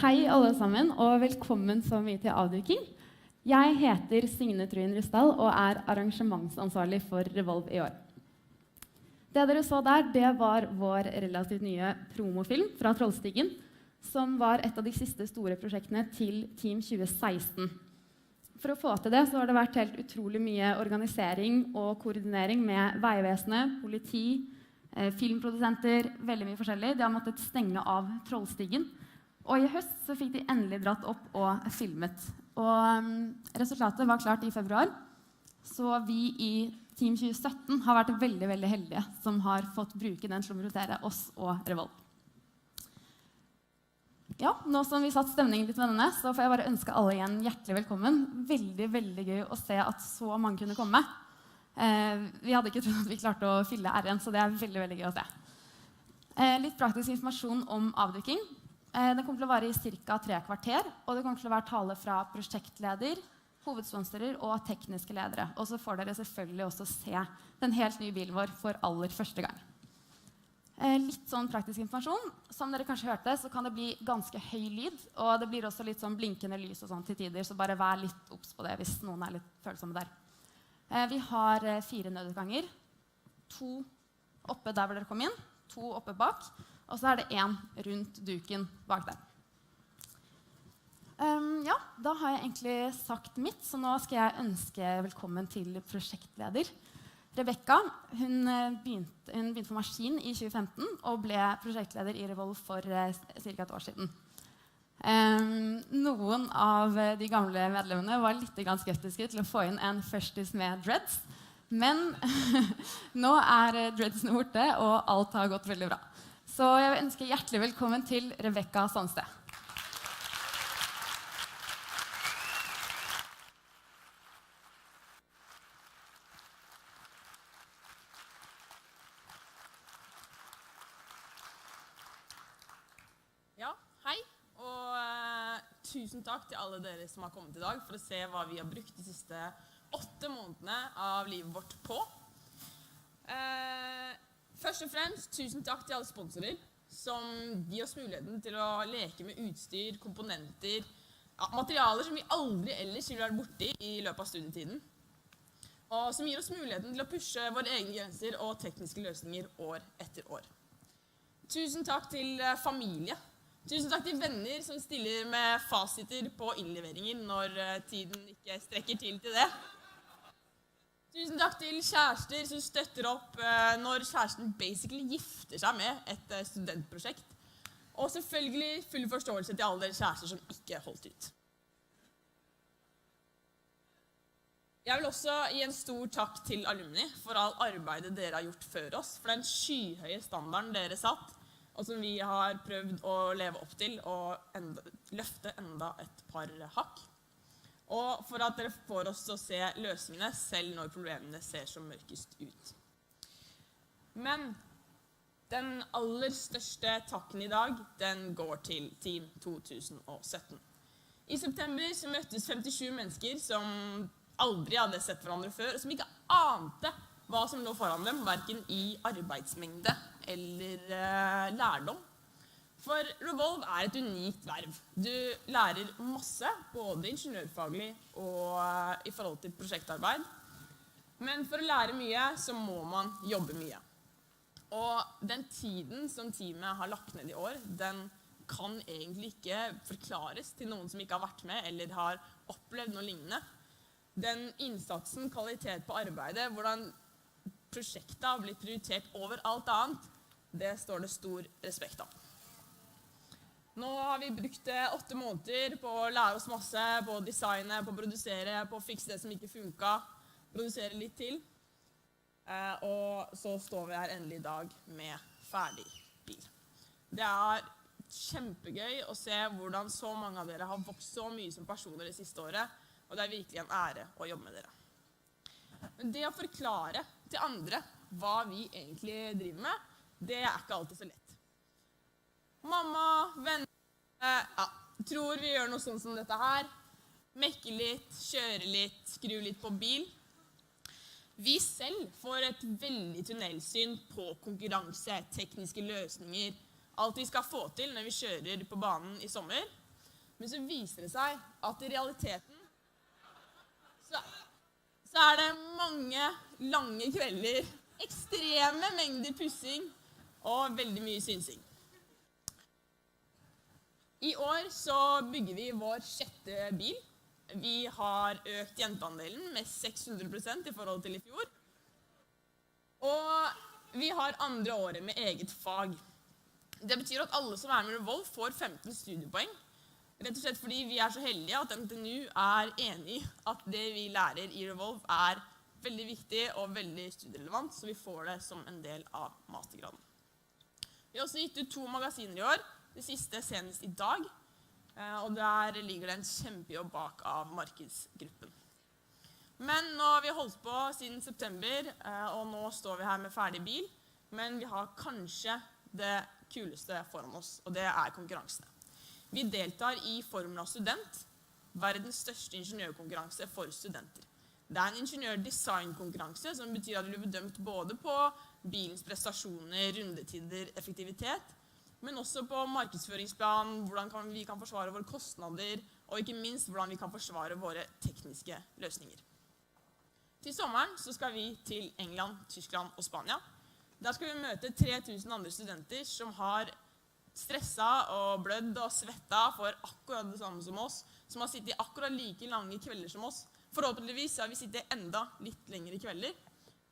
Hei alle sammen, og velkommen så mye til avduking. Jeg heter Signe Tryen Rysdal og er arrangementsansvarlig for Revolve i år. Det dere så der, det var vår relativt nye promofilm fra Trollstigen, som var et av de siste store prosjektene til Team 2016. For å få til det så har det vært helt utrolig mye organisering og koordinering med Veivesenet, politi, filmprodusenter, veldig mye forskjellig. De har måttet stenge av Trollstigen. Og i høst så fikk de endelig dratt opp og filmet. Og resultatet var klart i februar. Så vi i Team 2017 har vært veldig, veldig heldige som har fått bruke den til å promotere oss og Revolve. Ja, nå som vi satt stemningen litt med denne, så får jeg bare ønske alle igjen hjertelig velkommen. Veldig, veldig gøy å se at så mange kunne komme. Vi hadde ikke trodd at vi klarte å fylle R1, så det er veldig, veldig gøy å se. Litt praktisk informasjon om avduking. Det kommer til å vare i ca. 3 kvarter, og det kommer til å være tale fra prosjektleder, hovedsponsorer og tekniske ledere. Og så får dere selvfølgelig også se den helt nye bilen vår for aller første gang. Litt sånn praktisk informasjon. Som dere kanskje hørte, så kan det bli ganske høy lyd, og det blir også litt sånn blinkende lys og sånn til tider, så bare vær litt obs på det hvis noen er litt følsomme der. Vi har 4 nødutganger, 2 oppe der hvor dere kom inn, 2 oppe bak, og så er det 1 rundt duken bak der. Ja, da har jeg egentlig sagt mitt, så nå skal jeg ønske velkommen til prosjektleder. Rebecca, hun begynte for Maskin i 2015 og ble prosjektleder i Revolve for ca. et år siden. Noen av de gamle medlemmene var litt skeptiske til å få inn en førstis med dreads, men nå er dreadsene borte, og alt har gått veldig bra. Så jeg vil ønske hjertelig velkommen til Rebecca Sandstedt. Ja, hei, og tusen takk til alle dere som har kommet i dag for å se hva vi har brukt de siste 8 månedene av livet vårt på. Først og fremst, tusen takk til alle sponsorer som gir oss muligheten til å leke med utstyr, komponenter, materialer som vi aldri ellers vil være borti i løpet av studietiden, og som gir oss muligheten til å pushe våre egne grenser og tekniske løsninger år etter år. Tusen takk til familie. Tusen takk til venner som stiller med fasiter på innleveringer når tiden ikke strekker til det. Tusen takk til kjærester som støtter opp når kjæresten basically gifter seg med et studentprosjekt. Og selvfølgelig full forståelse til alle dere kjærester som ikke holdt ut. Jeg vil også gi en stor takk til alumni for all arbeidet dere har gjort før oss, for den skyhøye standarden dere satt, og som vi har prøvd å leve opp til og løfte enda et par hakk. Og for at dere får oss til å se løsningene selv når problemene ser så mørkest ut. Men den aller største takken i dag, den går til Team 2017. I september så møttes 57 mennesker som aldri hadde sett hverandre før, og som ikke ante hva som lå foran dem, hverken i arbeidsmengde eller lærdom. For Revolve er et unikt verv. Du lærer masse, både ingeniørfaglig og i forhold til prosjektarbeid. Men for å lære mye, så må man jobbe mye. Og den tiden som teamet har lagt ned i år, den kan egentlig ikke forklares til noen som ikke har vært med eller har opplevd noe lignende. Den innsatsen, kvalitet på arbeidet, hvordan prosjektet har blitt prioritert over alt annet, det står det stor respekt av. Nå har vi brukt 8 måneder på å lære oss masse, på å designe, på å produsere, på å fikse det som ikke funket, produsere litt til. Og så står vi her endelig i dag med ferdig bil. Det er kjempegøy å se hvordan så mange av dere har vokst så mye som personer det siste året, og det er virkelig en ære å jobbe med dere. Men det å forklare til andre hva vi egentlig driver med, det er ikke alltid så lett. Mamma, venner, tror vi gjør noe sånn som dette her. Mekke litt, kjøre litt, skru litt på bil. Vi selv får et veldig tunnelsyn på konkurranse, tekniske løsninger, alt vi skal få til når vi kjører på banen i sommer. Men så viser det seg at i realiteten så er det mange lange kvelder, ekstreme mengder pussing og veldig mye synsing. I år så bygger vi vår 6. bil. Vi har økt jenteandelen med 600% i forhold til i fjor. Og vi har 2. året med eget fag. Det betyr at alle som er med i Revolve får 15 studiepoeng. Rett og slett fordi vi er så heldige at NTNU er enig i at det vi lærer i Revolve er veldig viktig og veldig studierelevant, så vi får det som en del av mastergraden. Vi har også gitt ut 2 magasiner i år, det siste senest i dag, og der ligger det en kjempejobb bak av markedsgruppen. Men nå har vi holdt på siden september, og nå står vi her med ferdig bil, men vi har kanskje det kuleste foran oss, og det er konkurransene. Vi deltar i Formula Student, verdens største ingeniørkonkurranse for studenter. Det er en ingeniørdesignkonkurranse som betyr at vi blir bedømt både på bilens prestasjoner, rundetider, effektivitet, men også på markedsføringsplan, hvordan vi kan forsvare våre kostnader, og ikke minst hvordan vi kan forsvare våre tekniske løsninger. Til sommeren så skal vi til England, Tyskland og Spania. Der skal vi møte 3000 andre studenter som har stresset og blødd og svettet for akkurat det samme som oss, som har sittet i akkurat like lange kvelder som oss. Forhåpentligvis har vi sittet enda litt lengre kvelder.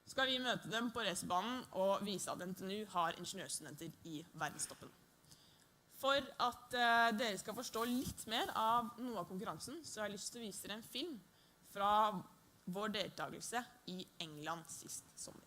Skal vi møte dem på racerbanen og vise at NTNU har ingeniørstudenter i verdenstoppen. For at dere skal forstå litt mer av noe av konkurransen, så har jeg lyst til å vise dere en film fra vår deltakelse i England sist sommer.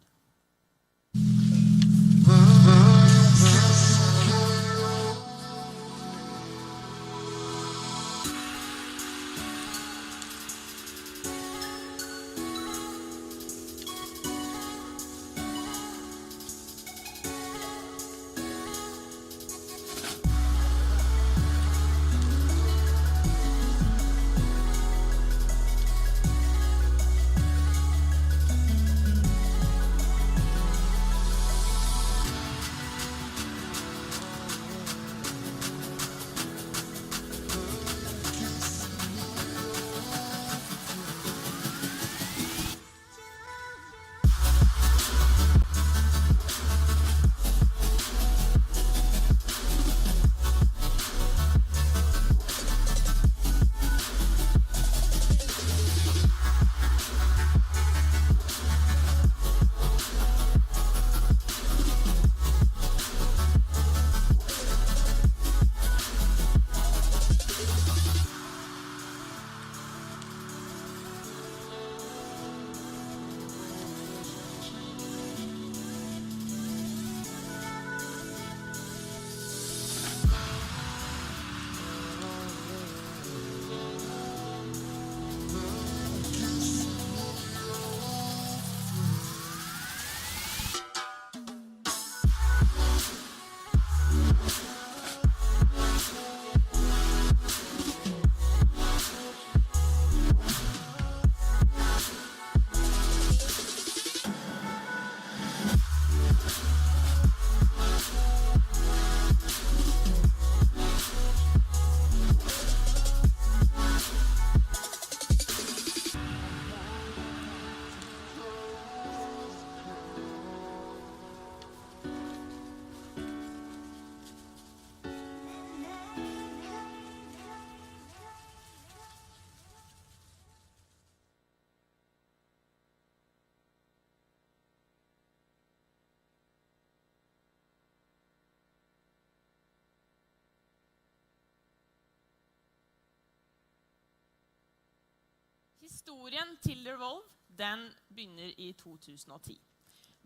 Historien til Revolve, den begynner i 2010.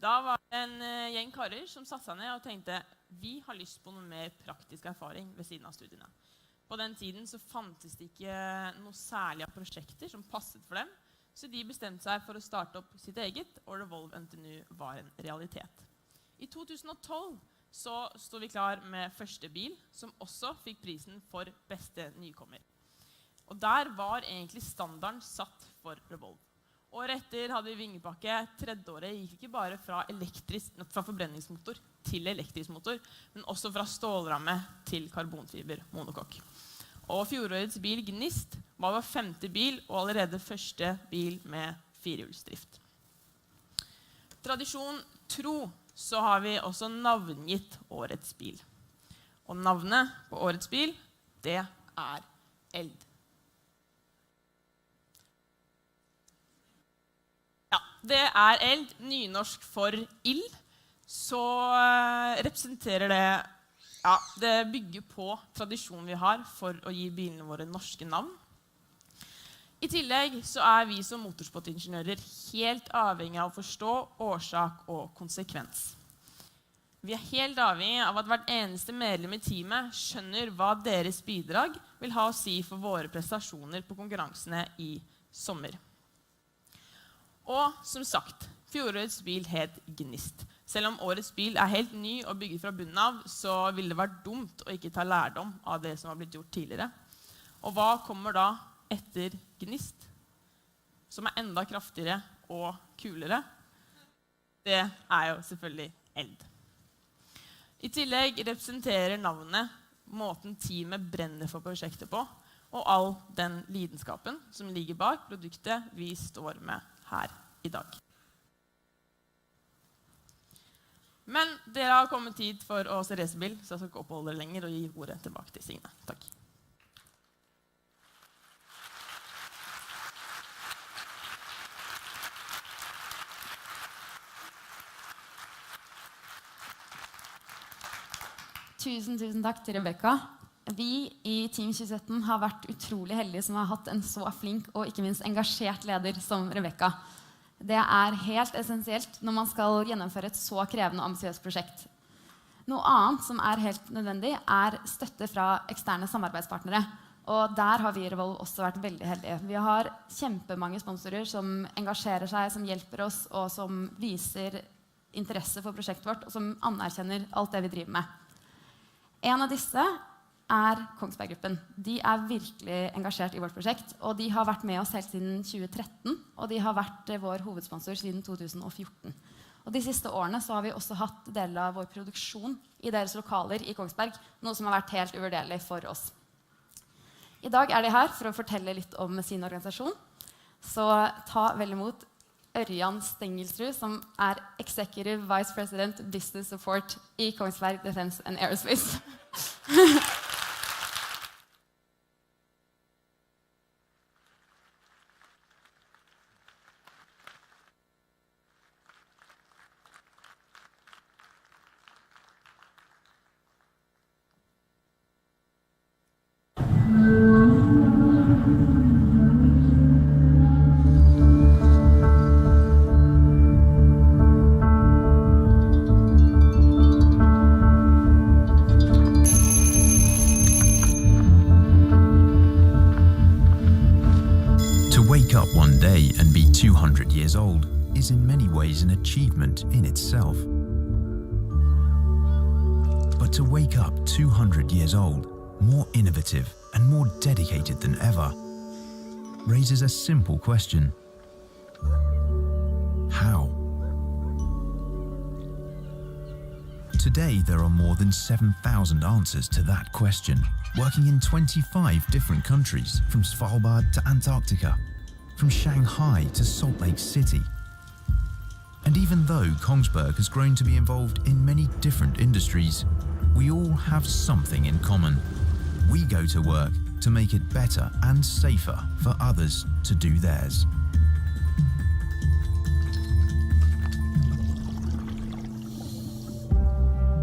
Da var det en gjeng karer som satte seg ned og tenkte, vi har lyst på noe mer praktisk erfaring ved siden av studiene. På den tiden så fantes det ikke noe særlig av prosjekter som passet for dem, så de bestemte seg for å starte opp sitt eget, og Revolve NTNU var en realitet. I 2012 så stod vi klar med første bil, som også fikk prisen for beste nykommer. Og der var egentlig standarden satt for Revolve. Året etter hadde vi vingepakke. Tredje året gikk ikke bare fra forbrenningsmotor til elektrisk motor, men også fra stålramme til karbonfiber monokokk. Og fjorårets bil Gnist var vår 5. bil og allerede første bil med 4-hjulsdrift. Tradisjon tro så har vi også navngitt årets bil. Og navnet på årets bil, det Eld. Ja, det Eld, nynorsk for ild. Så representerer det, ja, det bygger på tradisjonen vi har for å gi bilene våre norske navn. I tillegg så vi som motorsportingeniører helt avhengig av å forstå årsak og konsekvens. Vi helt avhengig av at hvert eneste medlem i teamet skjønner hva deres bidrag vil ha å si for våre prestasjoner på konkurransene i sommer. Og som sagt, fjorårets bil het Gnist. Selv om årets bil helt ny og bygget fra bunnen av, så ville det vært dumt å ikke ta lærdom av det som har blitt gjort tidligere. Og hva kommer da etter Gnist, som enda kraftigere og kulere? Det jo selvfølgelig Eld. I tillegg representerer navnet måten teamet brenner for prosjektet på, og all den lidenskapen som ligger bak produktet vi står med her i dag. Men dere har kommet tid for å se racerbil, så jeg skal ikke oppholde dere lenger og gi ordet tilbake til Signe. Takk. Tusen takk til Rebecca. Vi i Team 2017 har vært utrolig heldige som har hatt en så flink og ikke minst engasjert leder som Rebecca. Det helt essensielt når man skal gjennomføre et så krevende og ambisiøst prosjekt. Noe annet som helt nødvendig støtte fra eksterne samarbeidspartnere. Og der har vi i Revolve også vært veldig heldige. Vi har kjempemange sponsorer som engasjerer seg, som hjelper oss, og som viser interesse for prosjektet vårt, og som anerkjenner alt det vi driver med. En av disse Kongsberg Gruppen. De virkelig engasjert i vårt prosjekt, og de har vært med oss helt siden 2013, og de har vært vår hovedsponsor siden 2014. Og de siste årene så har vi også hatt deler av vår produksjon i deres lokaler i Kongsberg, noe som har vært helt uvurderlig for oss. I dag de her for å fortelle litt om sin organisasjon, så ta vel imot Ørjan Stengelsrud, som Executive Vice President Business Support i Kongsberg Defense and Aerospace. Up one day and be 200 years old is in many ways an achievement in itself. But to wake up 200 years old, more innovative and more dedicated than ever, raises a simple question. How? Today there are more than 7,000 answers to that question, working in 25 different countries, from Svalbard to Antarctica, from Shanghai to Salt Lake City. And even though Kongsberg has grown to be involved in many different industries, we all have something in common. We go to work to make it better and safer for others to do theirs.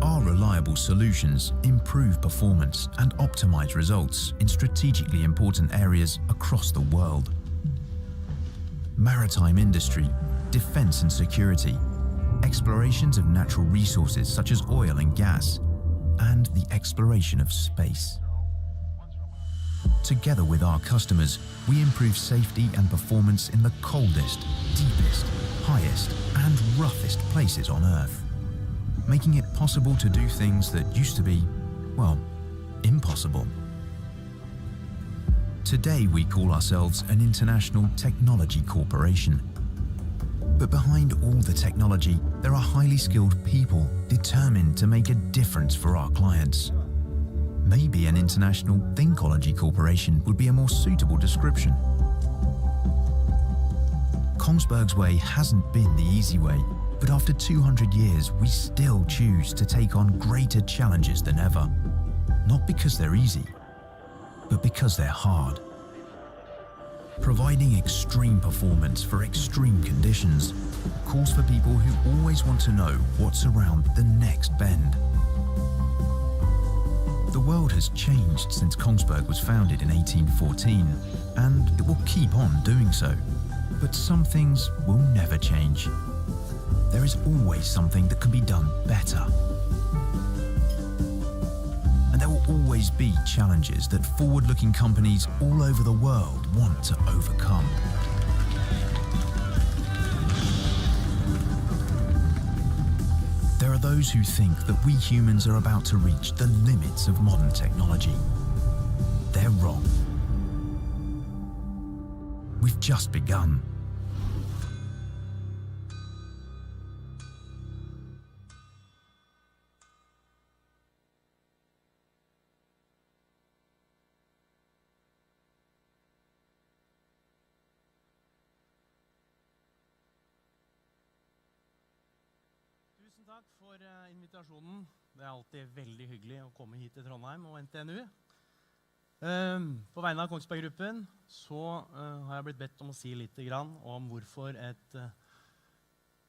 Our reliable solutions improve performance and optimize results in strategically important areas across the world. Maritime industry, defense and security, explorations of natural resources such as oil and gas, and the exploration of space. Together with our customers, we improve safety and performance in the coldest, deepest, highest, and roughest places on Earth, making it possible to do things that used to be, well, impossible. Today we call ourselves an international technology corporation. But behind all the technology, there are highly skilled people determined to make a difference for our clients. Maybe an international Thinkology corporation would be a more suitable description. Kongsberg's way hasn't been the easy way, but after 200 years, we still choose to take on greater challenges than ever. Not because they're easy, but because they're hard. Providing extreme performance for extreme conditions calls for people who always want to know what's around the next bend. The world has changed since Kongsberg was founded in 1814, and it will keep on doing so. But some things will never change. There is always something that can be done better. And there will always be challenges that forward-looking companies all over the world want to overcome. There are those who think that we humans are about to reach the limits of modern technology. They're wrong. We've just begun. Tusen takk for invitasjonen. Det alltid veldig hyggelig å komme hit til Trondheim og NTNU. På vegne av Kongsberg Gruppen så har jeg blitt bedt om å si litt om hvorfor et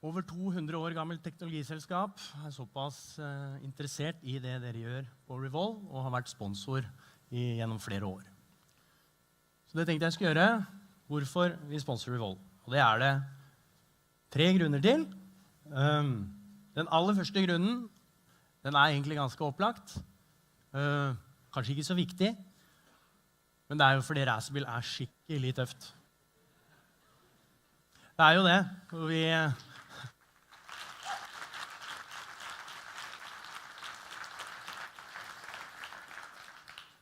over 200 år gammelt teknologiselskap såpass interessert i det dere gjør på Revolve og har vært sponsor gjennom flere år. Så det tenkte jeg skulle gjøre, hvorfor vi sponsorer Revolve. Og det det 3 grunner til. Den aller første grunnen, den egentlig ganske opplagt. Kanskje ikke så viktig, men det jo fordi racerbil skikkelig tøft. Det jo det, og vi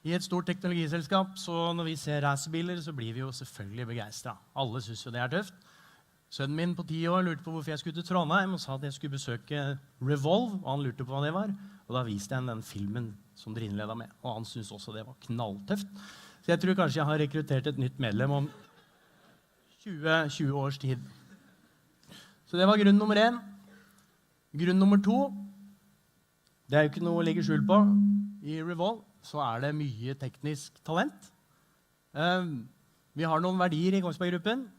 I et stort teknologiselskap, så når vi ser racerbiler, så blir vi jo selvfølgelig begeistret. Alle synes jo det tøft. Sønnen min på 10 år lurte på hvorfor jeg skulle til Trondheim, og sa at jeg skulle besøke Revolve, og han lurte på hva det var. Og da viste jeg den filmen som dere innledet med, og han synes også det var knalltøft. Så jeg tror kanskje jeg har rekruttert et nytt medlem om 20 års tid. Så det var grunn nummer 1. Grunn nummer 2, det jo ikke noe å legge skjul på. I Revolve så det mye teknisk talent. Vi har noen verdier I Kongsberg-gruppen.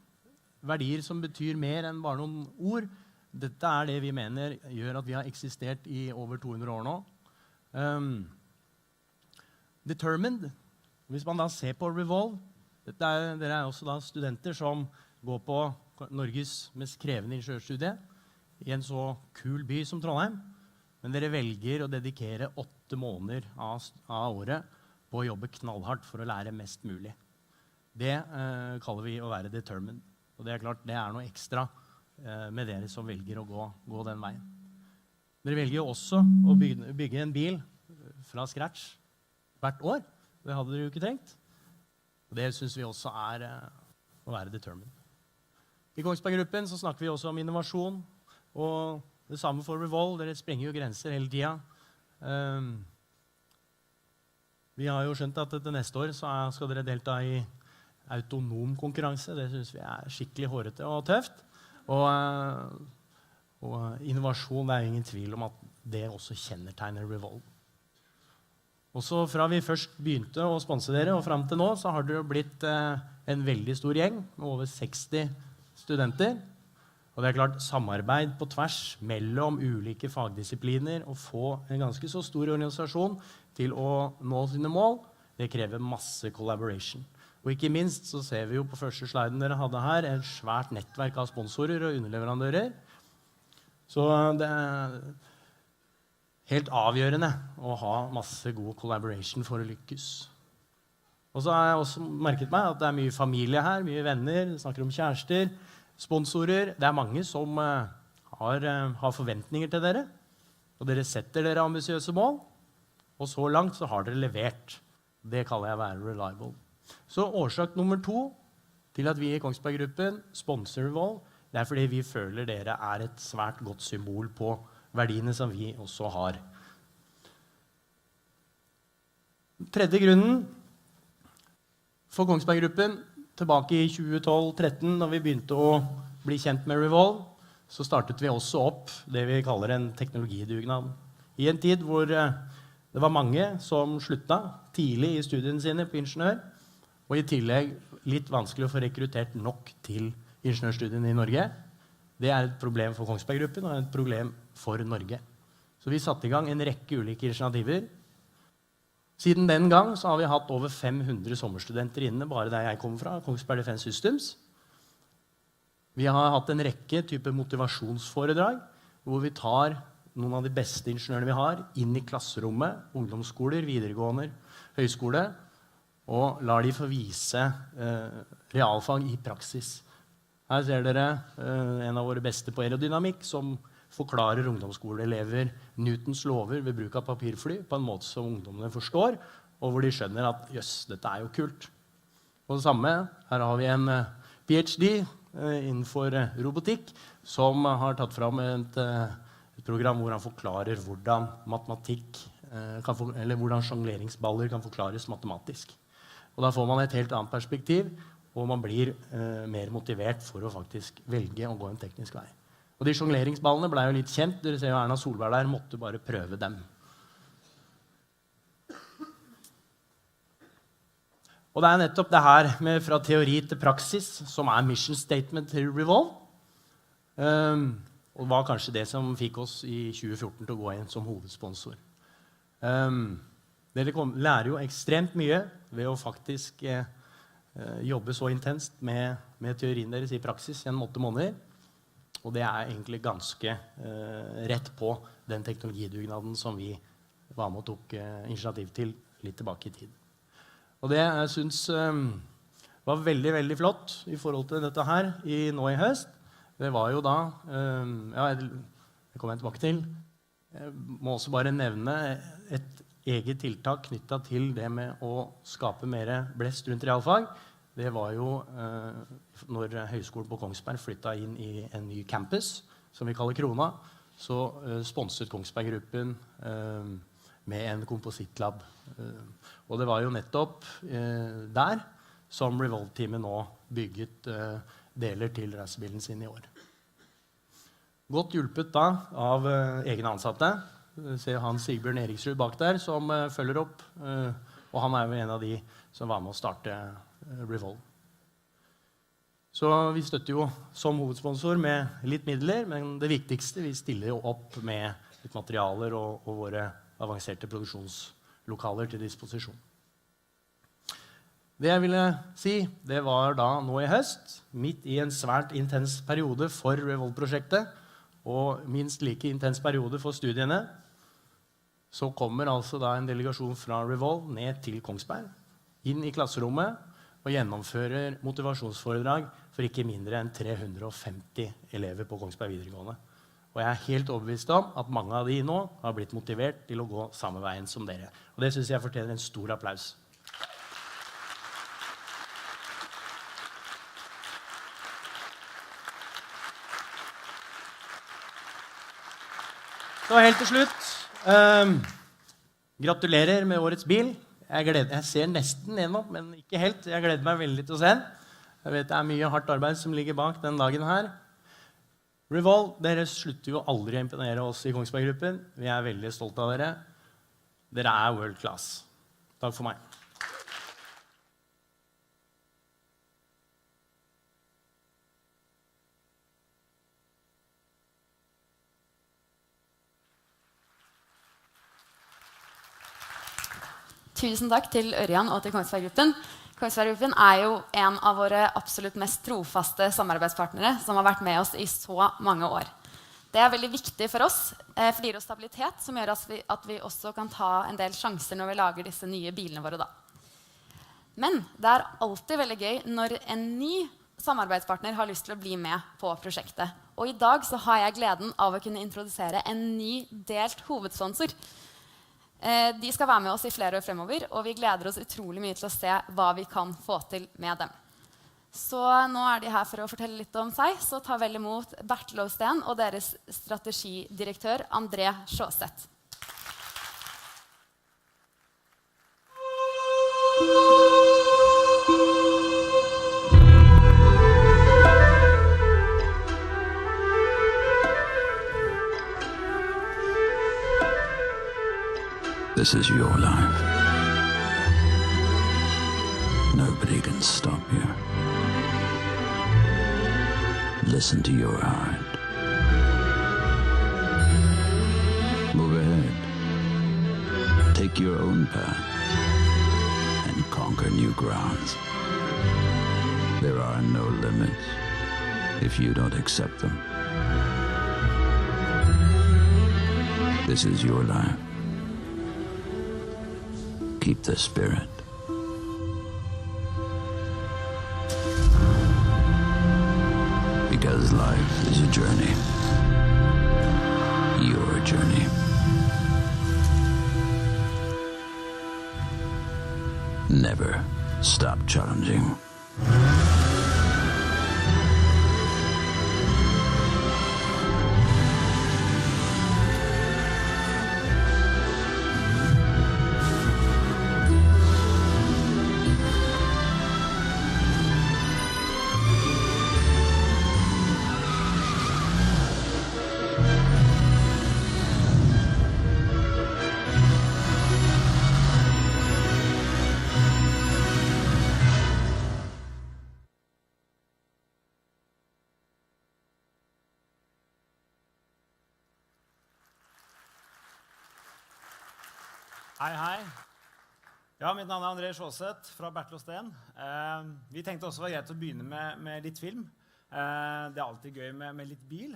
Verdier som betyr mer enn bare noen ord. Dette det vi mener gjør at vi har eksistert I over 200 år nå. Determined. Hvis man da ser på Revolve, dere også da studenter som går på Norges mest krevende ingeniørstudie I en så kul by som Trondheim, men dere velger å dedikere 8 måneder av året på å jobbe knallhardt for å lære mest mulig. Det kaller vi å være determined. Og det klart, det noe ekstra med dere som velger å gå den veien. Dere velger jo også å bygge en bil fra scratch hvert år. Det hadde dere jo ikke tenkt. Og det synes vi også å være determined. I Kongsberg-gruppen så snakker vi også om innovasjon, og det samme for Revolve. Dere sprenger jo grenser hele tiden. Vi har jo skjønt at til neste år så skal dere delta I autonom konkurranse. Det synes vi skikkelig hårete og tøft. Og innovasjon, det ingen tvil om at det også kjennetegner Revolve. Og så fra vi først begynte å sponse dere, og frem til nå, så har det jo blitt en veldig stor gjeng, med over 60 studenter. Og det klart, samarbeid på tvers mellom ulike fagdisipliner, og få en ganske så stor organisasjon til å nå sine mål, det krever masse collaboration. Og ikke minst så ser vi jo på første sliden dere hadde her, et svært nettverk av sponsorer og underleverandører. Så det helt avgjørende å ha masse god collaboration for å lykkes. Og så har jeg også merket meg at det mye familie her, mye venner, snakker om kjærester, sponsorer. Det mange som har forventninger til dere, og dere setter dere ambisiøse mål, og så langt så har dere levert. Det kaller jeg å være reliable. Så årsak nummer 2 til at vi I Kongsberg-gruppen sponsorer Revolve, det fordi vi føler dere et svært godt symbol på verdiene som vi også har. Tredje grunnen for Kongsberg Gruppen, tilbake i 2012-13, når vi begynte å bli kjent med Revolve, så startet vi også opp det vi kaller en teknologidugnad. I en tid hvor det var mange som sluttet tidlig i studiene sine på ingeniør, og i tillegg litt vanskelig å få rekruttert nok til ingeniørstudiene i Norge. Det er et problem for Kongsberg Gruppen og et problem for Norge. Så vi satte i gang en rekke ulike initiativer. Siden den gang så har vi hatt over 500 sommerstudenter inne, bare der jeg kommer fra, Kongsberg Defense Systems. Vi har hatt en rekke type motivasjonsforedrag, hvor vi tar noen av de beste ingeniørene vi har, inn i klasserommet, ungdomsskoler, videregående, høyskole, og lar de få vise realfag i praksis. Her ser dere en av våre beste på aerodynamikk, som forklarer ungdomsskoleelever Newtons lover ved bruk av papirfly på en måte som ungdommene forstår, og hvor de skjønner at jøss, dette er jo kult. Og det samme, her har vi en PhD innenfor robotikk, som har tatt fram et program hvor han forklarer hvordan matematikk, eller hvordan jongleringsballer kan forklares matematisk. Og da får man et helt annet perspektiv, og man blir mer motivert for å faktisk velge å gå en teknisk vei. Og de jongleringsballene ble jo litt kjent. Dere ser jo Erna Solberg der, måtte bare prøve dem. Og det er nettopp det her med fra teori til praksis som er mission statement til Revolve. Og var kanskje det som fikk oss i 2014 til å gå inn som hovedsponsor. Dere lærer jo ekstremt mye ved å faktisk jobbe så intenst med teorien deres i praksis gjennom 8 måneder. Og det er egentlig ganske rett på den teknologidugnaden som vi var med og tok initiativ til litt tilbake i tid. Og det jeg synes var veldig, veldig flott i forhold til dette her nå i høst, det var jo da, ja, det kommer jeg tilbake til, jeg må også bare nevne et eget tiltak knyttet til det med å skape mer blest rundt realfag. Det var jo når Høgskolen på Kongsberg flyttet inn i en ny campus, som vi kaller Krona, så sponset Kongsberg Gruppen med en komposittlab. Og det var jo nettopp der som Revolve-teamet nå bygget deler til racerbilen sin i år. Godt hjulpet da av egne ansatte. Se Hans Sigbjørn Eriksrud bak der som følger opp, og han er jo en av de som var med å starte Revolve. Så vi støtter jo som hovedsponsor med litt midler, men det viktigste, vi stiller jo opp med litt materialer og våre avanserte produksjonslokaler til disposisjon. Det jeg ville si, det var da nå i høst, midt i en svært intens periode for Revolve-prosjektet, og minst like intens periode for studiene, så kommer altså da en delegasjon fra Revolve ned til Kongsberg, inn i klasserommet, og gjennomfører motivasjonsforedrag for ikke mindre enn 350 elever på Kongsberg videregående. Og jeg er helt overbevist om at mange av de nå har blitt motivert til å gå samme veien som dere. Og det synes jeg fortjener en stor applaus. Så helt til slutt, gratulerer med årets bil. Jeg ser nesten gjennom, men ikke helt. Jeg gleder meg veldig til å se den. Jeg vet det er mye hardt arbeid som ligger bak den dagen her. Revolve, dere slutter jo aldri å imponere oss i Kongsberg Gruppen. Vi er veldig stolte av dere. Dere er world class. Takk for meg. Tusen takk til Ørjan og til Kongsberg Gruppen. Kongsberg Gruppen er jo en av våre absolutt mest trofaste samarbeidspartnere som har vært med oss i så mange år. Det er veldig viktig for oss, for det gir oss stabilitet, som gjør at vi også kan ta en del sjanser når vi lager disse nye bilene våre da. Men det er alltid veldig gøy når en ny samarbeidspartner har lyst til å bli med på prosjektet. Og i dag så har jeg gleden av å kunne introdusere en ny delt hovedsponsor. De skal være med oss i flere år fremover, og vi gleder oss utrolig mye til å se hva vi kan få til med dem. Så nå er de her for å fortelle litt om seg, så ta vel imot Bertil Osten og deres strategidirektør André Sjåseth. This is your life. Nobody can stop you. Listen to your heart. Move ahead. Take your own path and conquer new grounds. There are no limits if you don't accept them. This is your life. Keep the spirit. Because life is a journey. Your journey. Never stop challenging. Hei, hei. Ja, mitt navn André Sjåseth fra Bertel og Steen. Vi tenkte også det var greit å begynne med litt film. Det alltid gøy med litt bil.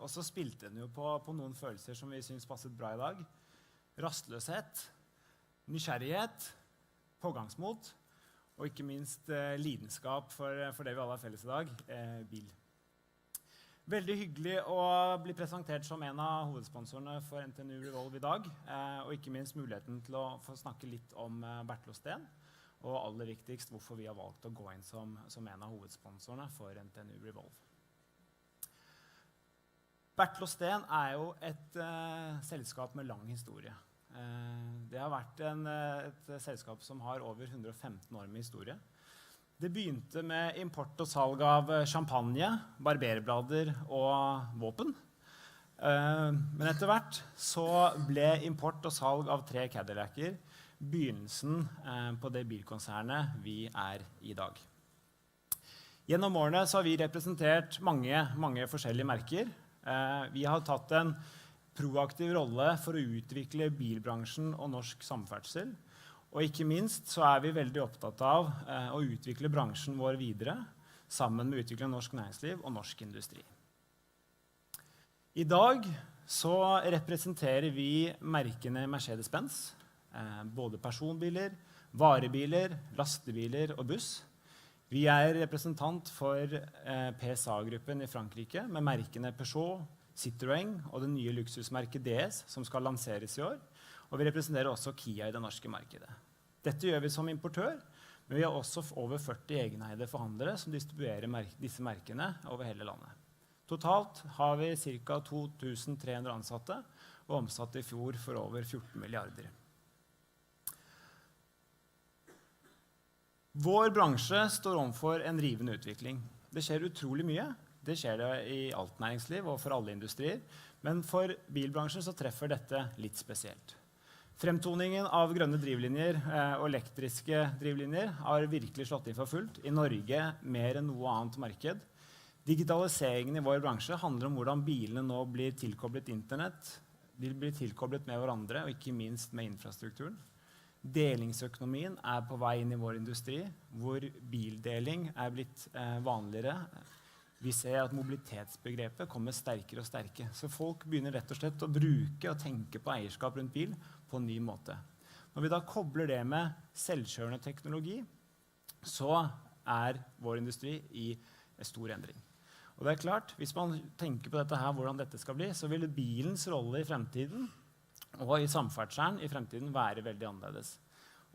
Og så spilte den jo på noen følelser som vi synes passet bra I dag. Rastløshet, nysgjerrighet, pågangsmot, og ikke minst lidenskap for det vi alle har felles I dag, bil. Veldig hyggelig å bli presentert som en av hovedsponsorene for NTNU Revolve I dag, og ikke minst muligheten til å få snakke litt om Bertel og Steen, og aller viktigst hvorfor vi har valgt å gå inn som en av hovedsponsorene for NTNU Revolve. Bertel og Steen jo et selskap med lang historie. Det har vært et selskap som har over 115 år med historie. Det begynte med import og salg av champagne, barberblader og våpen. Men etter hvert så ble import og salg av 3 Cadillacer begynnelsen på det bilkonsernet vi I dag. Gjennom årene så har vi representert mange forskjellige merker. Vi har tatt en proaktiv rolle for å utvikle bilbransjen og norsk samferdsel. Og ikke minst så vi veldig opptatt av å utvikle bransjen vår videre, sammen med utvikling av norsk næringsliv og norsk industri. I dag så representerer vi merkene Mercedes-Benz, både personbiler, varebiler, lastebiler og buss. Vi representant for PSA-gruppen I Frankrike, med merkene Peugeot, Citroën og det nye luksusmerket DS, som skal lanseres I år. Og vi representerer også Kia I det norske markedet. Dette gjør vi som importør, men vi har også over 40 egeneide forhandlere som distribuerer disse merkene over hele landet. Totalt har vi ca. 2300 ansatte, og omsatt I fjor for over 14 milliarder. Vår bransje står overfor en rivende utvikling. Det skjer utrolig mye. Det skjer det I alt næringsliv og for alle industrier, men for bilbransjen så treffer dette litt spesielt. Fremtoningen av grønne drivlinjer og elektriske drivlinjer har virkelig slått inn for fullt I Norge mer enn noe annet marked. Digitaliseringen I vår bransje handler om hvordan bilene nå blir tilkoblet internett, de blir tilkoblet med hverandre og ikke minst med infrastrukturen. Delingsøkonomien på vei inn I vår industri, hvor bildeling blitt vanligere. Vi ser at mobilitetsbegrepet kommer sterkere og sterkere. Så folk begynner rett og slett å bruke og tenke på eierskap rundt bil på en ny måte. Når vi da kobler det med selvkjørende teknologi, så vår industri I stor endring. Og det klart, hvis man tenker på dette her, hvordan dette skal bli, så vil bilens rolle I fremtiden, og I samferdselen I fremtiden, være veldig annerledes.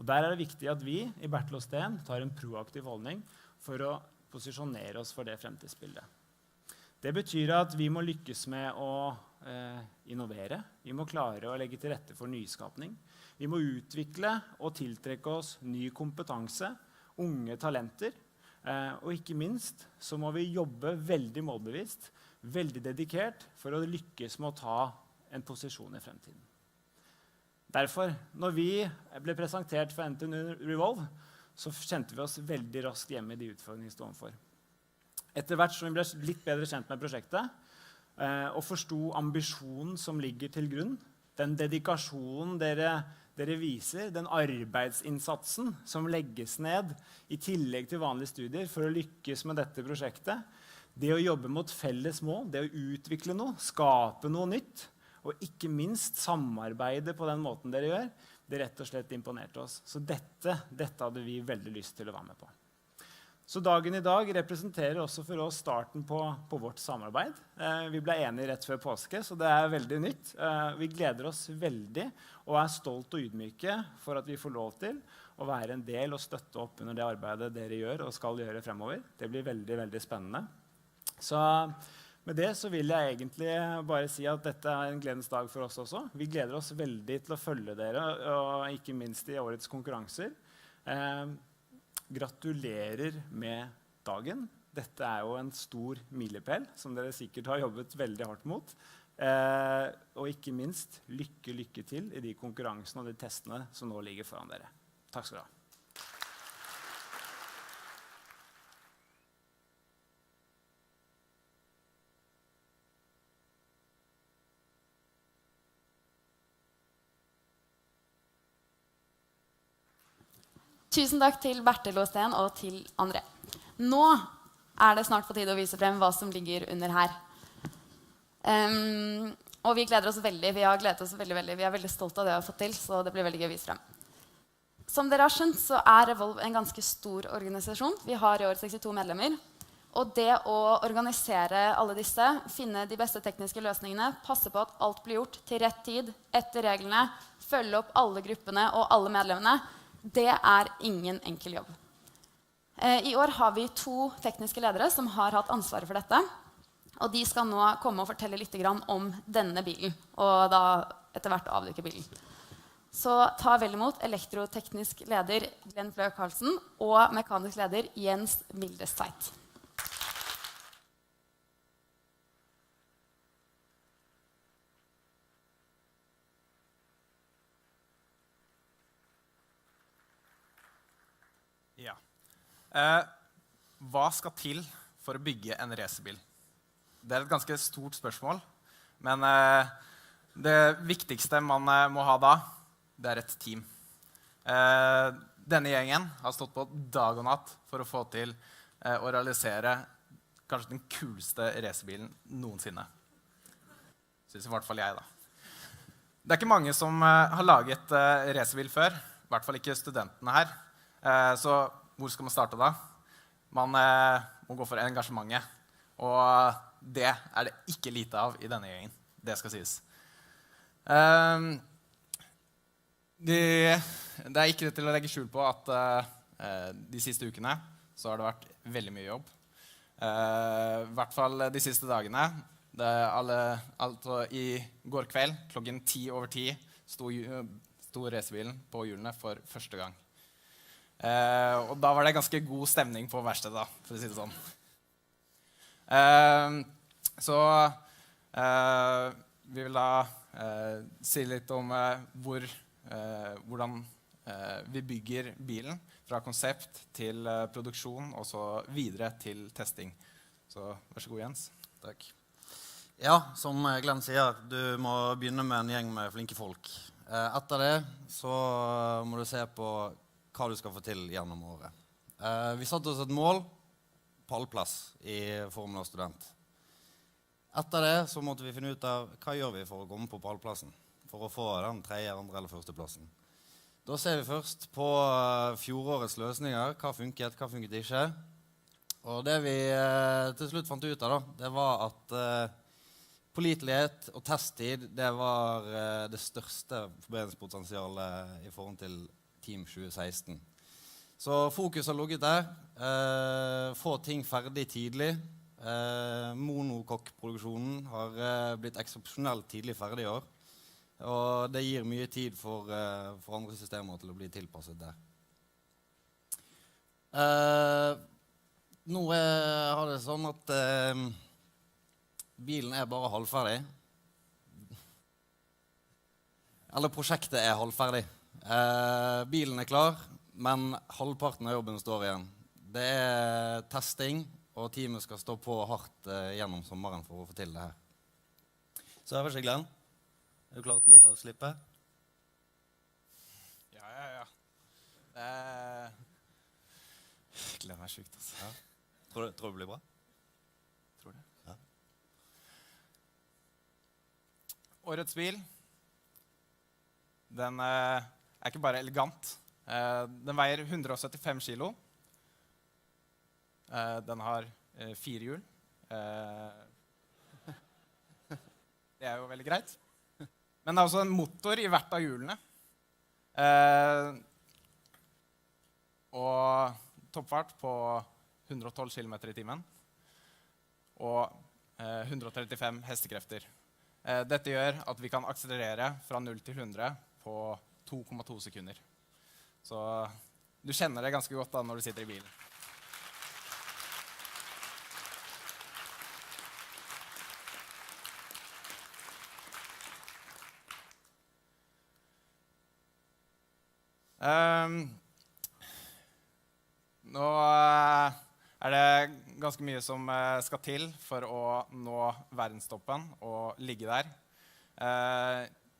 Og der det viktig at vi I Bertel og Steen tar en proaktiv holdning for å posisjonere oss for det fremtidsbildet. Det betyr at vi må lykkes med å innovere. Vi må klare å legge til rette for nyskapning. Vi må utvikle og tiltrekke oss ny kompetanse, unge talenter, og ikke minst så må vi jobbe veldig målbevisst, veldig dedikert for å lykkes med å ta en posisjon I fremtiden. Derfor, når vi ble presentert for NTNU Revolve, så kjente vi oss veldig raskt hjemme i de utfordringene vi stod overfor. Etter hvert som vi ble litt bedre kjent med prosjektet, og forstod ambisjonen som ligger til grunn, den dedikasjonen dere viser, den arbeidsinnsatsen som legges ned i tillegg til vanlige studier for å lykkes med dette prosjektet, det å jobbe mot felles mål, det å utvikle noe, skape noe nytt, og ikke minst samarbeide på den måten dere gjør, det rett og slett imponerte oss. Så dette hadde vi veldig lyst til å være med på. Så dagen i dag representerer også for oss starten på vårt samarbeid. Vi ble enige rett før påske, så det er veldig nytt. Vi gleder oss veldig og er stolt og ydmyke for at vi får lov til å være en del og støtte opp under det arbeidet dere gjør og skal gjøre fremover. Det blir veldig, veldig spennende. Så med det så vil jeg egentlig bare si at dette er en gledens dag for oss også. Vi gleder oss veldig til å følge dere, og ikke minst i årets konkurranser. Gratulerer med dagen. Dette er jo en stor milepæl som dere sikkert har jobbet veldig hardt mot. Og ikke minst, lykke til i de konkurransene og de testene som nå ligger foran dere. Takk skal dere ha. Tusen takk til Bertil Åsten og til André. Nå er det snart på tide å vise frem hva som ligger under her. Og vi gleder oss veldig. Vi har gledet oss veldig. Vi er veldig stolte av det vi har fått til, så det blir veldig gøy å vise frem. Som dere har skjønt, så er Revolve en ganske stor organisasjon. Vi har i år 62 medlemmer. Og det å organisere alle disse, finne de beste tekniske løsningene, passe på at alt blir gjort til rett tid, etter reglene, følge opp alle gruppene og alle medlemmene, det er ingen enkel jobb. I år har vi 2 tekniske ledere som har hatt ansvaret for dette. Og de skal nå komme og fortelle litt om denne bilen, og da etter hvert avduke bilen. Så ta vel imot elektroteknisk leder Glenn Flø Karlsen og mekanisk leder Jens Mildestveit. Ja. Hva skal til for å bygge en racerbil? Det er et ganske stort spørsmål, men det viktigste man må ha da, det er et team. Denne gjengen har stått på dag og natt for å få til å realisere kanskje den kuleste racerbilen noensinne. Synes i hvert fall jeg da. Det er ikke mange som har laget racerbil før, i hvert fall ikke studentene her. Så hvor skal man starte da? Man må gå for engasjementet, og det er det ikke lite av i denne gjengen. Det skal sies. Det er ikke til å legge skjul på at de siste ukene så har det vært veldig mye jobb. I hvert fall de siste dagene. Altså i går kveld, klokken 10:10, sto racerbilen på hjulene for første gang. Og da var det ganske god stemning på verkstedet, da, for å si det sånn. Så vi vil da si litt om hvordan vi bygger bilen fra konsept til produksjon og så videre til testing. Så vær så god, Jens. Takk. Ja, som Glenn sier, du må begynne med en gjeng med flinke folk. Etter det så må du se på hva du skal få til gjennom året. Vi satte oss et mål, pallplass i Formel student. Etter det så måtte vi finne ut av hva gjør vi for å komme på pallplassen, for å få den 3., 2. eller 1. plassen. Da ser vi først på fjorårets løsninger, hva funket ikke. Og det vi til slutt fant ut av, det var at pålitelighet og testtid, det var det største forbedringspotensialet i forhold til Team 2016. Så fokus har ligget der. Få ting ferdig tidlig. Monocoque-produksjonen har blitt eksepsjonelt tidlig ferdig i år. Og det gir mye tid for andre systemer til å bli tilpasset der. Nå har det sånn at bilen er bare halvferdig. Eller prosjektet er halvferdig. Bilen er klar, men halvparten av jobben står igjen. Det er testing, og teamet skal stå på hardt gjennom sommeren for å få til det her. Så øver seg, Glenn. Er du klar til å slippe? Ja. Glenn er sykt, altså. Ja. Tror du det blir bra? Tror det. Ja. Årets bil, den er ikke bare elegant. Den veier 175 kilo. Den har 4 hjul. Det er jo veldig greit. Men det er også en motor i hvert av hjulene. Og toppfart på 112 km i timen. Og 135 hestekrefter. Dette gjør at vi kan akselerere fra 0 til 100 på 2,2 sekunder. Så du kjenner det ganske godt da når du sitter i bilen. Nå er det ganske mye som skal til for å nå verdenstoppen og ligge der.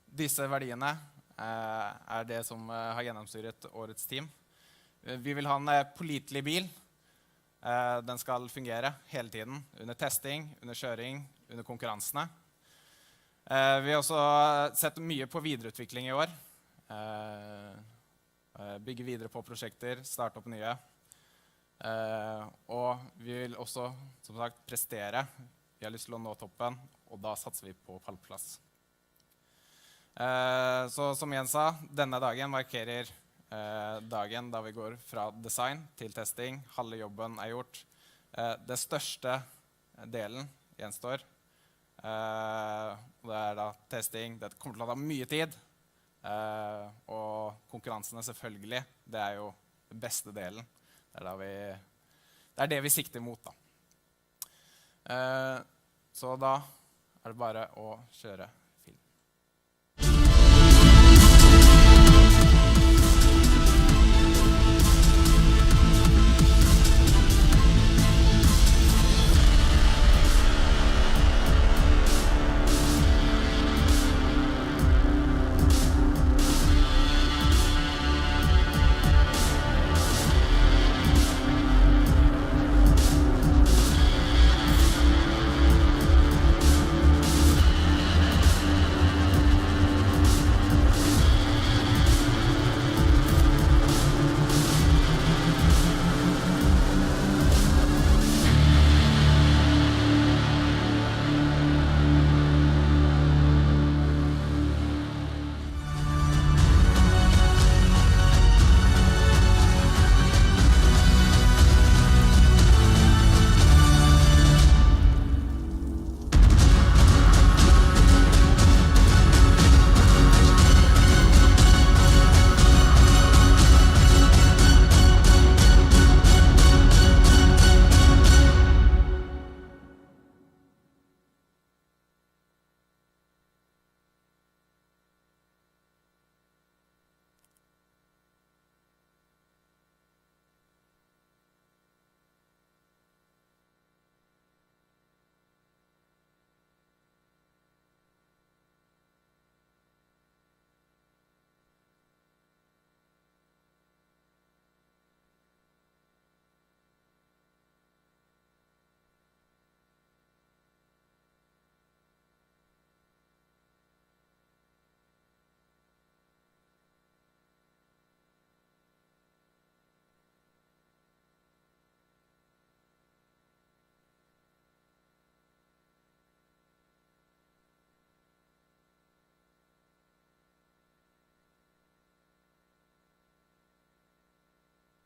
Disse verdiene er det som har gjennomstyret årets team. Vi vil ha en pålitelig bil. Den skal fungere hele tiden, under testing, under kjøring, under konkurransene. Vi har også sett mye på videreutvikling i år. Bygge videre på prosjekter, starte opp nye. Og vi vil også, som sagt, prestere. Vi har lyst til å nå toppen, og da satser vi på pallplass. Så som Jens sa, denne dagen markerer dagen da vi går fra design til testing. Halve jobben er gjort. Det største delen gjenstår. Og det er da testing. Det kommer til å ta mye tid. Og konkurransene selvfølgelig, det er jo den beste delen. Det er det vi sikter mot da. Så da er det bare å kjøre film.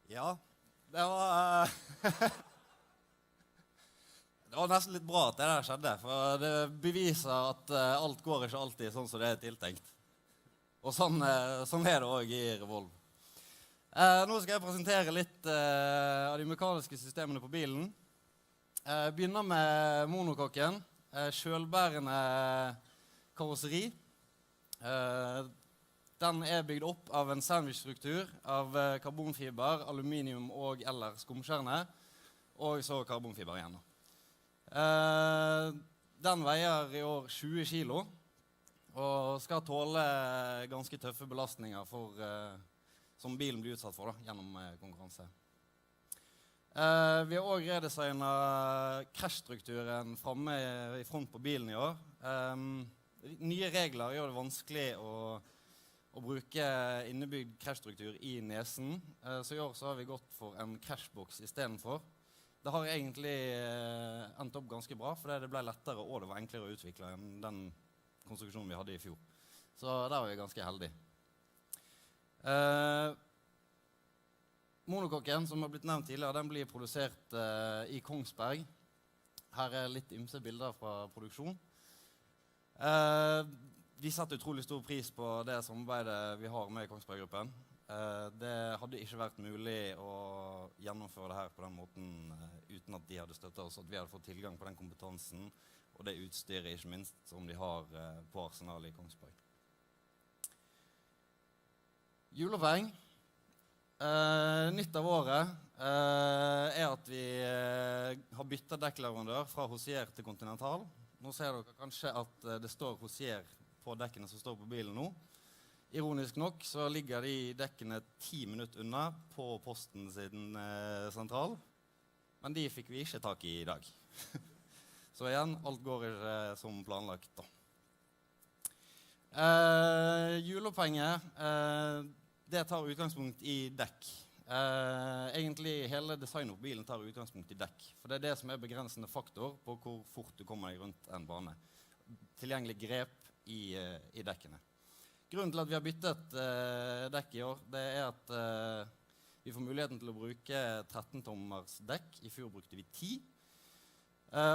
Ja, det var det var nesten litt bra at det der skjedde, for det beviser at alt går ikke alltid sånn som det er tiltenkt. Og sånn er det også i Revolve. Nå skal jeg presentere litt av de mekaniske systemene på bilen. Begynner med monokokken, selvbærende karosseri. Den bygd opp av en sandwichstruktur av karbonfiber, aluminium og eller skumskjerne, og så karbonfiber igjen. Den veier i år 20 kilo, og skal tåle ganske tøffe belastninger som bilen blir utsatt for gjennom konkurranse. Vi har også redesignet krasjstrukturen fremme i front på bilen i år. Nye regler gjør det vanskelig å bruke innebygd krasjstruktur i nesen, så i år så har vi gått for en crashbox i stedet for. Det har egentlig endt opp ganske bra, for det ble lettere og det var enklere å utvikle enn den konstruksjonen vi hadde i fjor. Så der var vi ganske heldige. Monokokken, som har blitt nevnt tidligere, den blir produsert i Kongsberg. Her litt ymse bilder fra produksjon. Vi setter utrolig stor pris på det samarbeidet vi har med Kongsberg-gruppen. Det hadde ikke vært mulig å gjennomføre det her på den måten uten at de hadde støttet oss, at vi hadde fått tilgang på den kompetansen og det utstyret, ikke minst, som de har på arsenalet i Kongsberg. Hjuloppheng. Nytt av året at vi har byttet dekkleverandør fra Hosier til Continental. Nå ser dere kanskje at det står Hosier på dekkene som står på bilen nå. Ironisk nok så ligger de dekkene 10 minutter unna på posten sin sentral, men de fikk vi ikke tak i dag. Så igjen, alt går ikke som planlagt da. Hjulopphenget, det tar utgangspunkt i dekk. Egentlig hele designet på bilen tar utgangspunkt i dekk, for det er det som er begrensende faktor på hvor fort du kommer deg rundt en bane. Tilgjengelig grep i dekkene. Grunnen til at vi har byttet dekk i år, det er at vi får muligheten til å bruke 13-tommers dekk. I fjor brukte vi 10.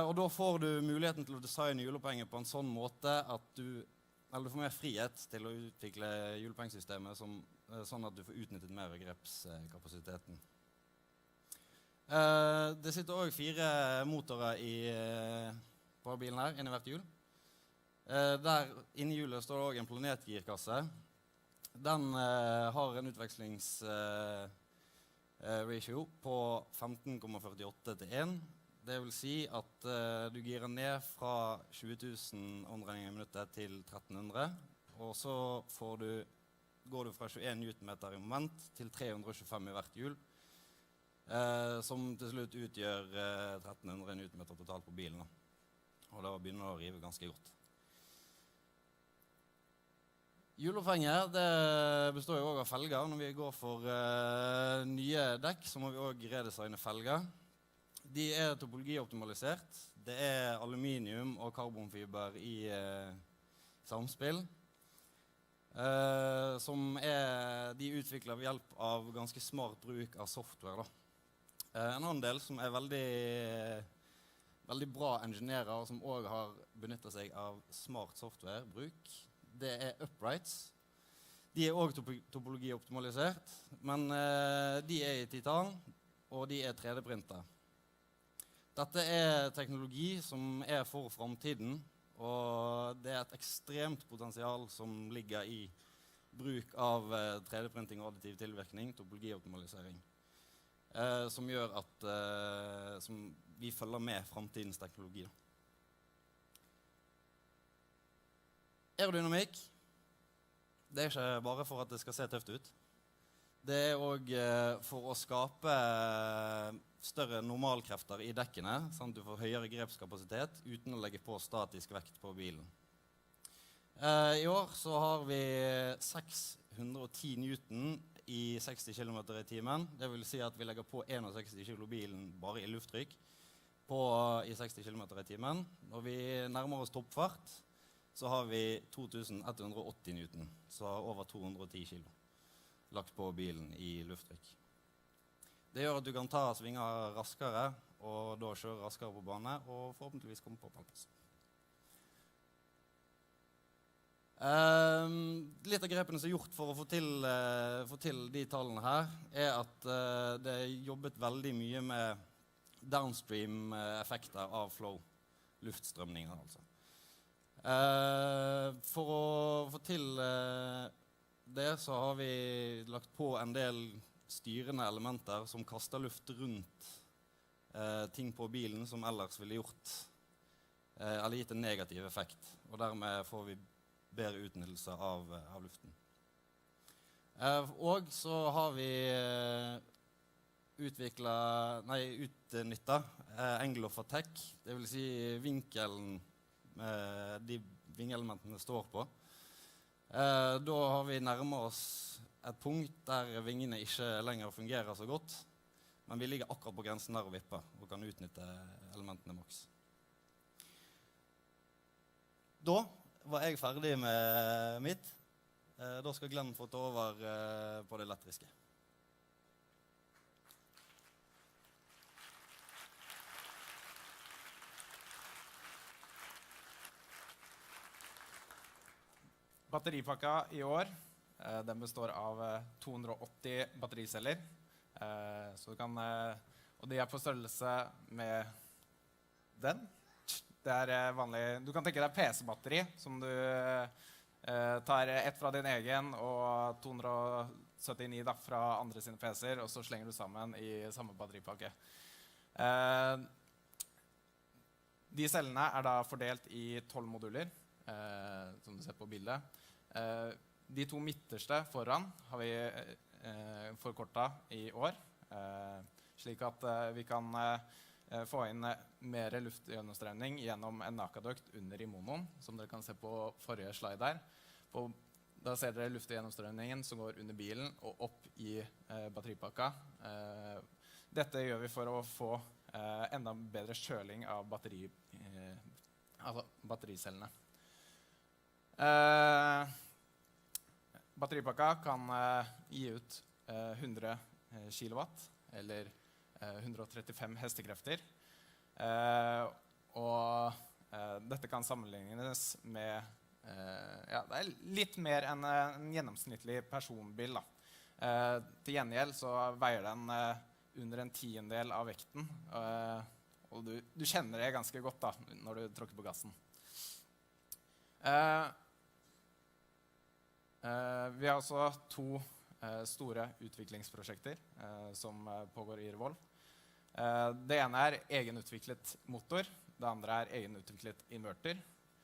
Og da får du muligheten til å designe hjulopphenget på en sånn måte at du får mer frihet til å utvikle hjulopphengsystemet sånn at du får utnyttet mer grepskapasiteten. Det sitter også 4 motorer på bilen her, inn i hvert hjul. Der inne i hjulet står det også en planetgirkasse. Den har en utvekslingsratio på 15,48 til 1. Det vil si at du girer ned fra 20 000 omdreininger i minuttet til 1300, og så går du fra 21 Newtonmeter i moment til 325 i hvert hjul, som til slutt utgjør 1300 Newtonmeter totalt på bilen. Og da begynner det å rive ganske godt. Hjulopphenget består jo også av felger. Når vi går for nye dekk, så må vi også redesigne felger. De er topologioptimalisert. Det er aluminium og karbonfiber i samspill. De utvikler ved hjelp av ganske smart bruk av software. En annen del som er veldig bra ingeniører, og som også har benyttet seg av smart software-bruk, det er uprights. De er også topologioptimalisert, men de er i titan, og de er 3D-printet. Dette er teknologi som er for fremtiden, og det er et ekstremt potensial som ligger i bruk av 3D-printing og additiv tilvirkning, topologioptimalisering, som gjør at vi følger med fremtidens teknologi. Aerodynamikk, det er ikke bare for at det skal se tøft ut. Det er også for å skape større normalkrefter i dekkene, sånn at du får høyere grepskapasitet uten å legge på statisk vekt på bilen. I år så har vi 610 Newton i 60 km i timen. Det vil si at vi legger på 61 kilo bilen bare i lufttrykk i 60 km i timen. Når vi nærmer oss toppfart, så har vi 2180 Newton, så over 210 kilo lagt på bilen i lufttrykk. Det gjør at du kan ta svinger raskere, og da kjøre raskere på bane, og forhåpentligvis komme på pallplass. Litt av grepene som er gjort for å få til de tallene her, er at det er jobbet veldig mye med downstream-effekter av flow, luftstrømninger altså. For å få til det så har vi lagt på en del styrende elementer som kaster luft rundt ting på bilen som ellers ville gjort eller gitt en negativ effekt, og dermed får vi bedre utnyttelse av luften. Og så har vi utnyttet angle of attack, det vil si vinkelen de vingeelementene står på. Da har vi nærmet oss et punkt der vingene ikke lenger fungerer så godt, men vi ligger akkurat på grensen der og vipper, og kan utnytte elementene maks. Da var jeg ferdig med mitt. Da skal Glenn få ta over på det elektriske. Batteripakka i år, den består av 280 battericeller. Så du kan, og de på størrelse med den. Det vanlig, du kan tenke deg PC-batteri, som du tar ett fra din egen og 279 da, fra andre sine PC-er, og så slenger du sammen i samme batteripakke. De cellene da fordelt i 12 moduler, som du ser på bildet. De to midterste foran har vi forkortet i år, slik at vi kan få inn mer luftgjennomstrømning gjennom en nakadukt under i monoen, som dere kan se på forrige slide der. Da ser dere luftgjennomstrømningen som går under bilen og opp i batteripakka. Dette gjør vi for å få enda bedre kjøling av battericellene. Batteripakka kan gi ut 100 kilowatt, eller 135 hestekrefter. Og dette kan sammenlignes med det litt mer enn en gjennomsnittlig personbil. Til gjengjeld så veier den under en 10-del av vekten, og du kjenner det ganske godt da, når du tråkker på gassen. Vi har også to store utviklingsprosjekter som pågår i Revolve. Det ene egenutviklet motor, det andre egenutviklet inverter.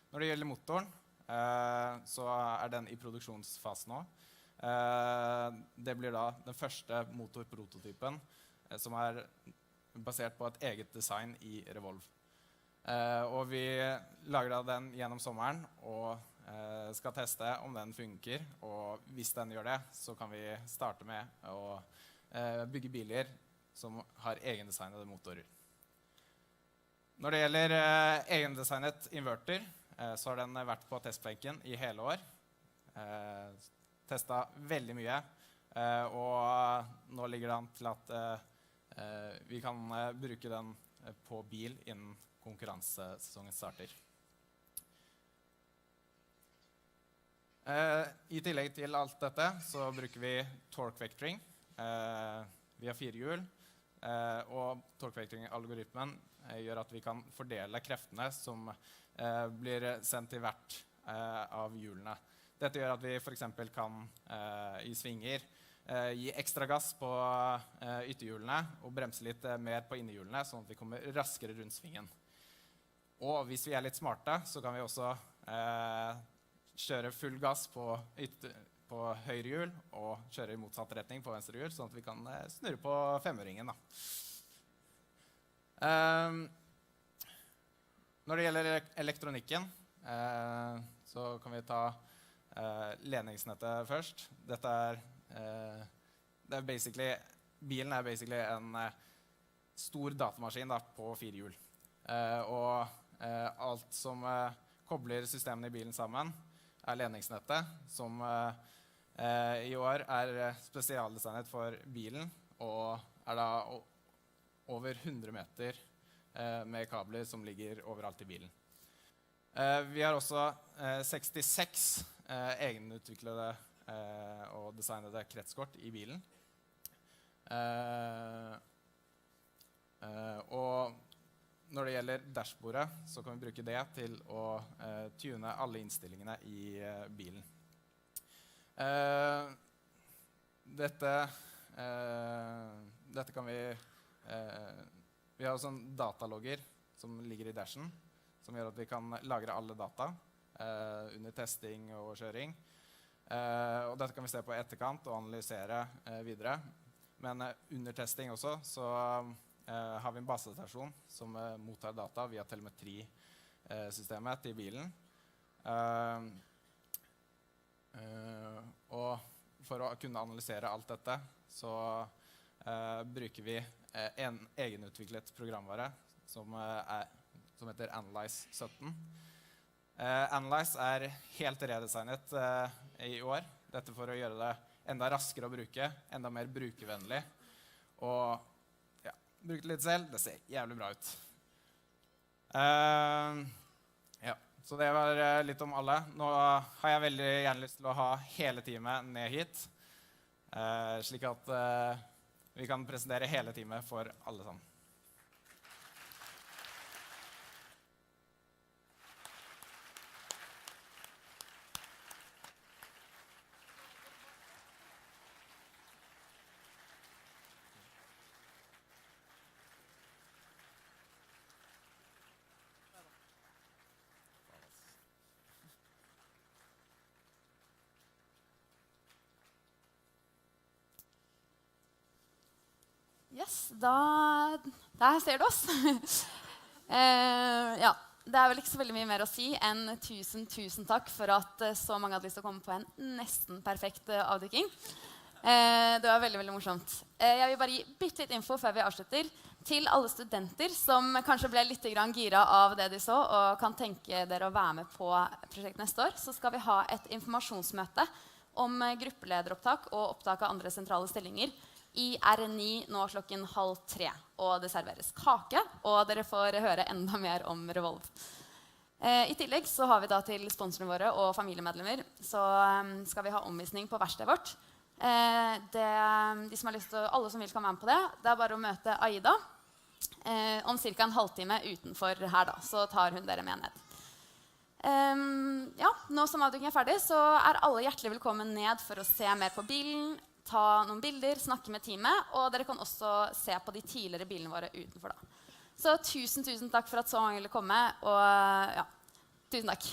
Når det gjelder motoren, så den i produksjonsfasen nå. Det blir da den første motorprototypen som basert på et eget design i Revolve. Og vi lager da den gjennom sommeren og skal teste om den funker, og hvis den gjør det, så kan vi starte med å bygge biler som har egendesignede motorer. Når det gjelder egendesignet inverter, så har den vært på testbenken i hele år. Testet veldig mye, og nå ligger det an til at vi kan bruke den på bil innen konkurransesesongen starter. I tillegg til alt dette så bruker vi torque vectoring. Vi har 4 hjul, og torque vectoring-algoritmen gjør at vi kan fordele kreftene som blir sendt til hvert av hjulene. Dette gjør at vi for eksempel kan i svinger gi ekstra gass på ytterhjulene og bremse litt mer på innehjulene, sånn at vi kommer raskere rundt svingen. Og hvis vi litt smarte, så kan vi også kjøre full gass på høyre hjul og kjøre i motsatt retning på venstre hjul, sånn at vi kan snurre på femøringen. Når det gjelder elektronikken, så kan vi ta ledningsnettet først. Bilen basically en stor datamaskin da, på 4 hjul. Og alt som kobler systemene i bilen sammen, ledningsnettet, som i år spesialdesignet for bilen, og da over 100 meter med kabler som ligger overalt i bilen. Vi har også 66 egenutviklede og designede kretskort i bilen. Og når det gjelder dashbordet, så kan vi bruke det til å tune alle innstillingene i bilen. Dette kan vi har også en datalogger som ligger i dashen, som gjør at vi kan lagre alle data under testing og kjøring. Og dette kan vi se på i etterkant og analysere videre. Men under testing også så har vi en basestasjon som mottar data via telemetrisystemet til bilen. Og for å kunne analysere alt dette så bruker vi en egenutviklet programvare som heter Analyze 17. Analyze helt redesignet i år. Dette for å gjøre det enda raskere å bruke, enda mer brukervennlig. Og ja, bruk det litt selv, det ser jævlig bra ut. Ja, så det var litt om alle. Nå har jeg veldig gjerne lyst til å ha hele teamet ned hit, slik at vi kan presentere hele teamet for alle sammen. Yes, der ser du oss. Ja, det vel ikke så veldig mye mer å si enn tusen takk for at så mange hadde lyst til å komme på en nesten perfekt avdykking. Det var veldig morsomt. Jeg vil bare gi bitte litt info før vi avslutter til alle studenter som kanskje ble litt gira av det de så og kan tenke dere å være med på prosjektet neste år. Så skal vi ha et informasjonsmøte om gruppelederopptak og opptak av andre sentrale stillinger i R9 nå 2:30, og det serveres kake, og dere får høre enda mer om Revolve. I tillegg så har vi da til sponsorene våre og familiemedlemmer, så skal vi ha omvisning på verkstedet vårt. De som har lyst til, alle som vil kan være med på det, det er bare å møte Aida om cirka en halvtime utenfor her da, så tar hun dere med ned. Ja, nå som avduking ferdig, så alle hjertelig velkommen ned for å se mer på bilen, ta noen bilder, snakke med teamet, og dere kan også se på de tidligere bilene våre utenfor da. Så tusen takk for at så mange ville komme, og ja, tusen takk.